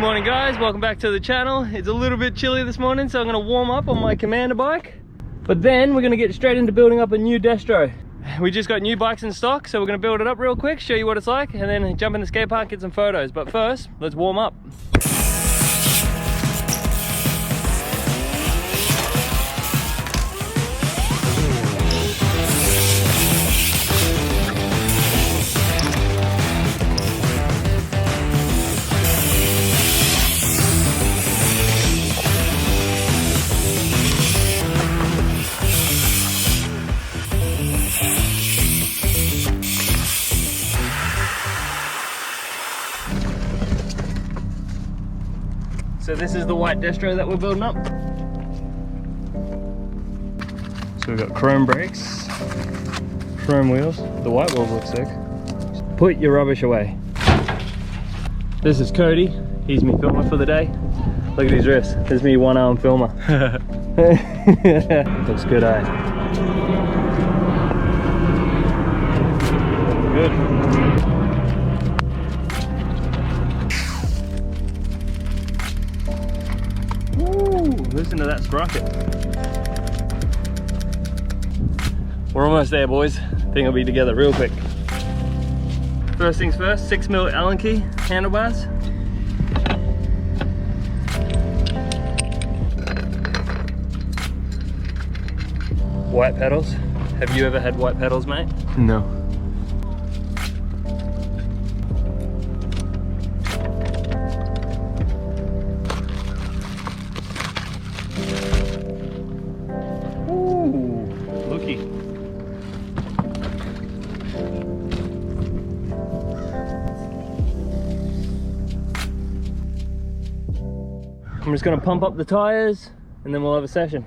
morning guys, welcome back to the channel. It's a little bit chilly this morning, so I'm going to warm up on my Commander bike, but then we're going to get straight into building up a new Destro. We just got new bikes in stock, so we're going to build it up real quick, show you what it's like, and then jump in the skate park, get some photos. But first, let's warm up. So this is the white Destro that we're building up. So we've got chrome brakes, chrome wheels. The white wheels look sick. Put your rubbish away. This is Cody. He's me filmer for the day. Look at his wrist. This is me one-arm filmer. Looks good, eh? Good. Listen to that sprocket. We're almost there, boys. I think it'll be together real quick. First things first, 6mm Allen key handlebars. White pedals. Have you ever had white pedals, mate? No. I'm just gonna pump up the tires and then we'll have a session.